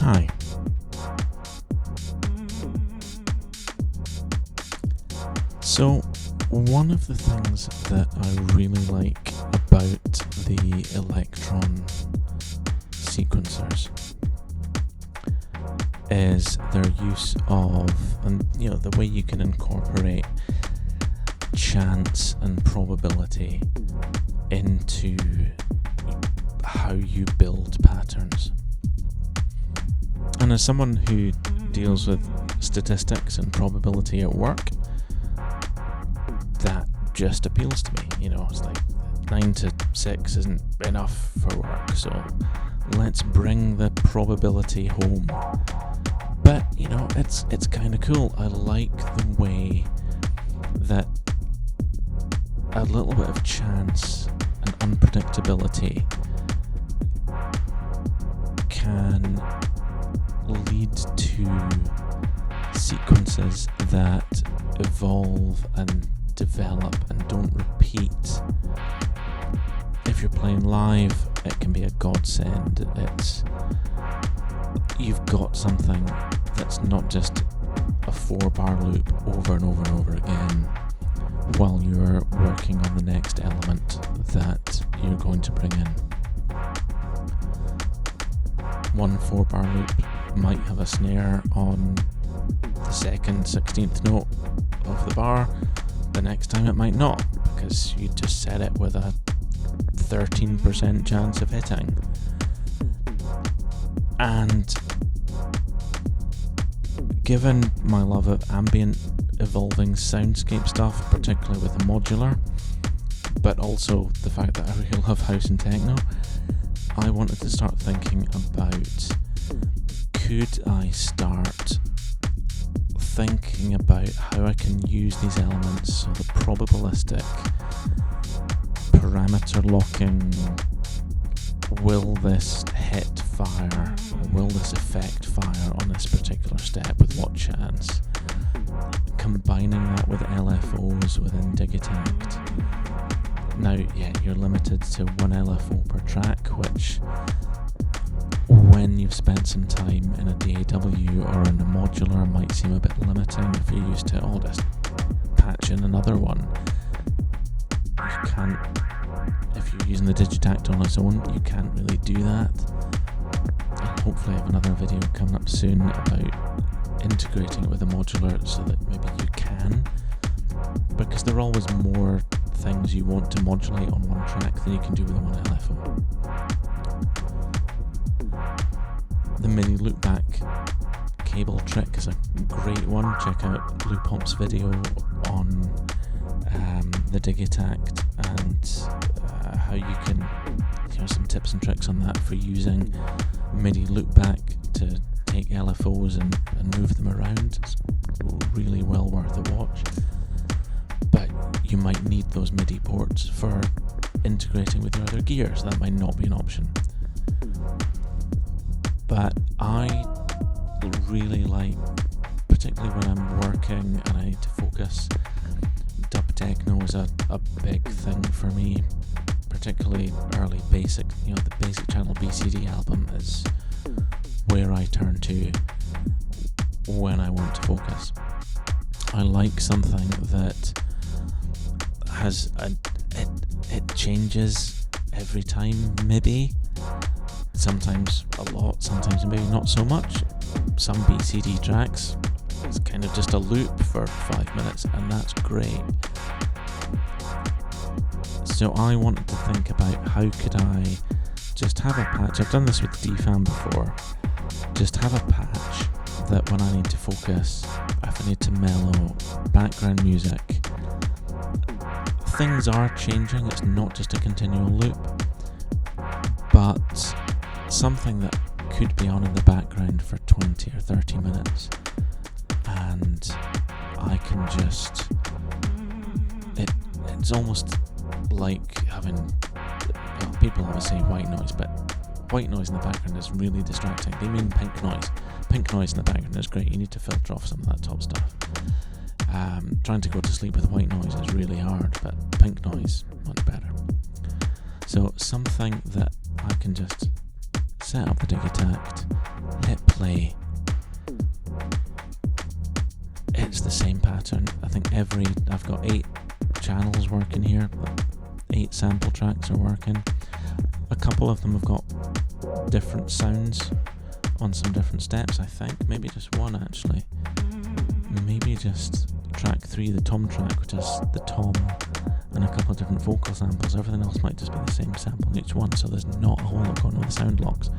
Hi. So, one of the things that I really like about the Elektron sequencers is their use of, and the way you can incorporate chance and probability into how you build patterns. And as someone who deals with statistics and probability at work, that just appeals to me. It's like 9 to 6 isn't enough for work, so let's bring the probability home. But it's kind of cool. I like the way that a little bit of chance and unpredictability can lead to sequences that evolve and develop and don't repeat. If you're playing live, it can be a godsend. You've got something that's not just a 4-bar loop over and over and over again while you're working on the next element that you're going to bring in. One 4-bar loop might have a snare on the second 16th note of the bar. The next time it might not, because you just set it with a 13% chance of hitting. And given my love of ambient evolving soundscape stuff, particularly with the modular, but also the fact that I really love house and techno, I wanted to start thinking about, could I start thinking about how I can use these elements, so the probabilistic, parameter locking, will this hit fire, or will this affect fire on this particular step with what chance, combining that with LFOs within Digitakt. Now, you're limited to 1 LFO per track, which when you've spent some time in a DAW or in a modular might seem a bit limiting. If you're used to, just patch in another one. You can't, if you're using the Digitakt on its own, you can't really do that. And hopefully I have another video coming up soon about integrating it with a modular so that maybe you can, because there are always more things you want to modulate on one track than you can do with one LFO. The mini loopback cable trick is a great one. Check out Loopop's video on the Digitakt and how you can, some tips and tricks on that for using MIDI loopback to take LFOs and move them around. It's really well worth a watch. But you might need those MIDI ports for integrating with your other gears. That might not be an option. But I really like, particularly when I'm working and I need to focus, dub techno is a big thing for me, particularly early basic, the basic channel BCD album is where I turn to when I want to focus. I like something that has it changes every time, maybe. Sometimes a lot, sometimes maybe not so much. Some BCD tracks, it's kind of just a loop for 5 minutes, and that's great. So I wanted to think about how could I just have a patch. I've done this with DFAM before. Just have a patch that when I need to focus, if I need to mellow, background music, things are changing. It's not just a continual loop, but something that could be on in the background for 20 or 30 minutes, and I can just, it's almost like having, people always say white noise, but white noise in the background is really distracting. They mean pink noise. Pink noise in the background is great. You need to filter off some of that top stuff. Trying to go to sleep with white noise is really hard, but pink noise, much better. So something that I can just set up the Digitakt, hit play, it's the same pattern. I think I've got 8 channels working here, 8 sample tracks are working. A couple of them have got different sounds on some different steps, I think. Maybe just one actually. Maybe just track 3, the tom track, which has the tom and a couple of different vocal samples. Everything else might just be the same sample in each one, so there's not a whole lot going on with sound locks.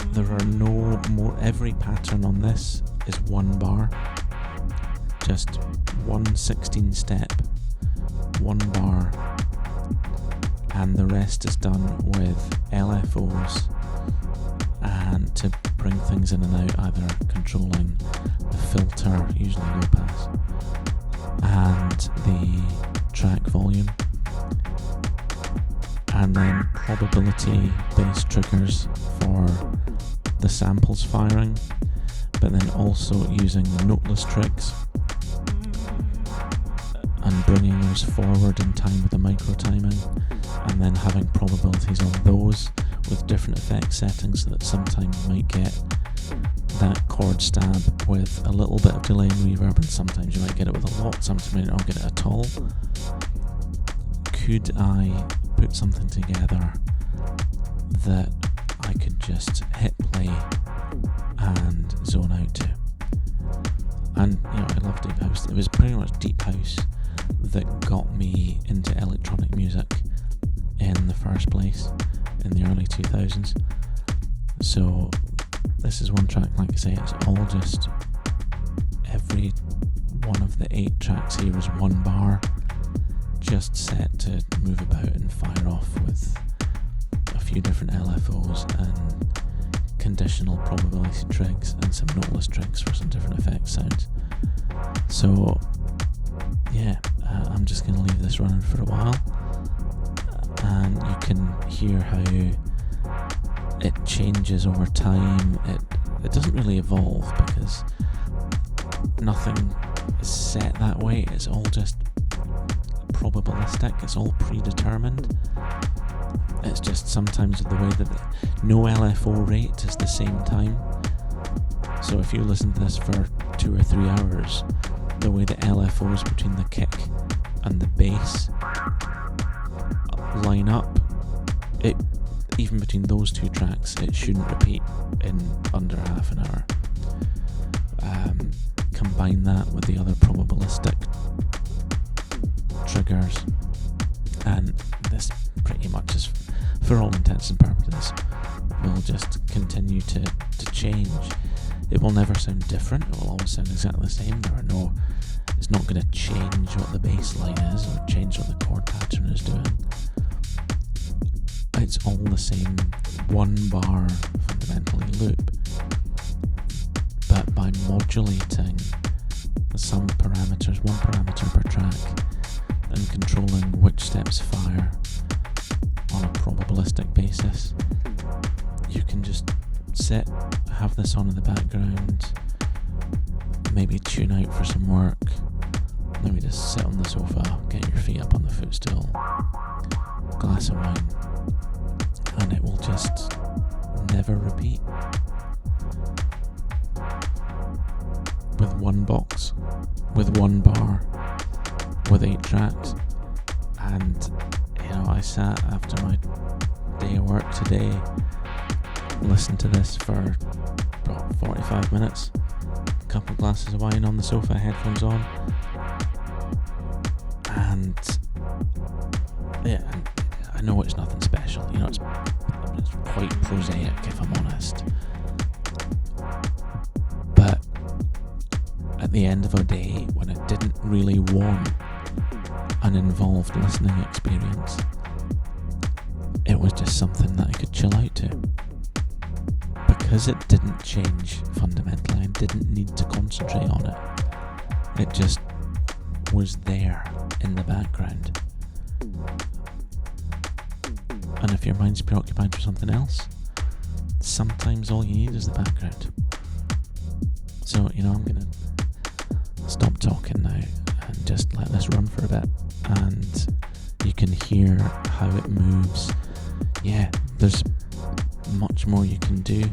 There are no more. Every pattern on this is 1 bar, just 1 16 step, 1 bar, and the rest is done with LFOs, and to bring things in and out, either controlling the filter, usually low pass, and the track volume, and then probability based triggers for the samples firing, but then also using the noteless-trigs and bringing those forward in time with the micro timing, and then having probabilities on those with different effect settings, so that sometimes you might get that chord stab with a little bit of delay and reverb, and sometimes you might get it with a lot, sometimes you might not get it at all. Could I put something together that I could just hit play and zone out to? And I love deep house. It was pretty much deep house that got me into electronic music in the first place in the early 2000s. So this is one track, like I say, it's all just, every one of the 8 tracks here is 1 bar, just set to move about and fire off with a few different LFOs and conditional probability trigs and some noteless trigs for some different effect sounds. So yeah, I'm just going to leave this running for a while, and you can hear how it changes over time. It doesn't really evolve because nothing is set that way. It's all just probabilistic. It's all predetermined. It's just sometimes the way that no LFO rate is the same time. So if you listen to this for 2 or 3 hours, the way the LFOs between the kick and the bass line up, even between those 2 tracks, it shouldn't repeat in under half an hour. Combine that with the other probabilistic triggers, and this pretty much is, for all intents and purposes, will just continue to change. It will never sound different. It will always sound exactly the same. It's not going to change what the bass line is or change what the chord pattern is doing. It's all the same 1 bar fundamentally loop, but by modulating some parameters, 1 parameter per track, and controlling which steps fire on a probabilistic basis, you can just have this on in the background, maybe tune out for some work, maybe just sit on the sofa, get your feet up on the footstool, glass of wine, and it will just never repeat. With 1 box, with 1 bar, with 8 tracks. And I sat after my day of work today, listened to this for about 45 minutes, a couple of glasses of wine on the sofa, headphones on, and yeah, I know it's nothing special, it's quite prosaic if I'm honest, but at the end of a day, when I didn't really want an involved listening experience, it was just something that I could chill out to, because it didn't change fundamentally. I didn't need to concentrate on it. It just was there in the background. And if your mind's preoccupied with something else, sometimes all you need is the background. So, I'm going to stop talking now and just let this run for a bit, and you can hear how it moves. Yeah, there's much more you can do.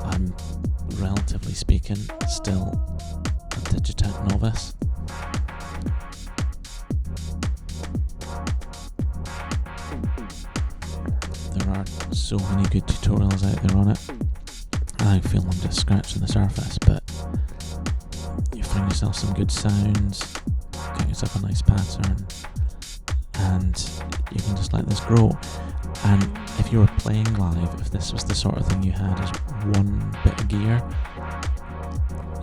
I'm, relatively speaking, still a Digitakt novice. There are so many good tutorials out there on it. I feel I'm just scratching the surface, but you find yourself some good sounds, get yourself a nice pattern, and you can just let this grow. And if you were playing live, if this was the sort of thing you had as one bit of gear,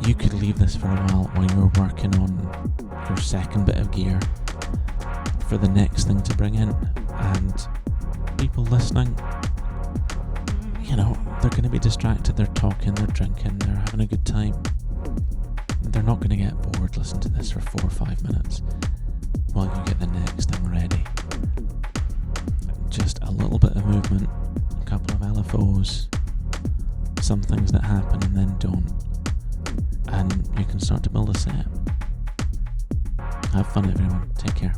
you could leave this for a while you were working on your second bit of gear for the next thing to bring in. And people listening, you know, they're going to be distracted, they're talking, they're drinking, they're having a good time. They're not going to get bored listening to this for 4 or 5 minutes while you get the next thing ready. Just a little bit of movement, a couple of LFOs, some things that happen and then don't, and you can start to build a set. Have fun, everyone. Take care.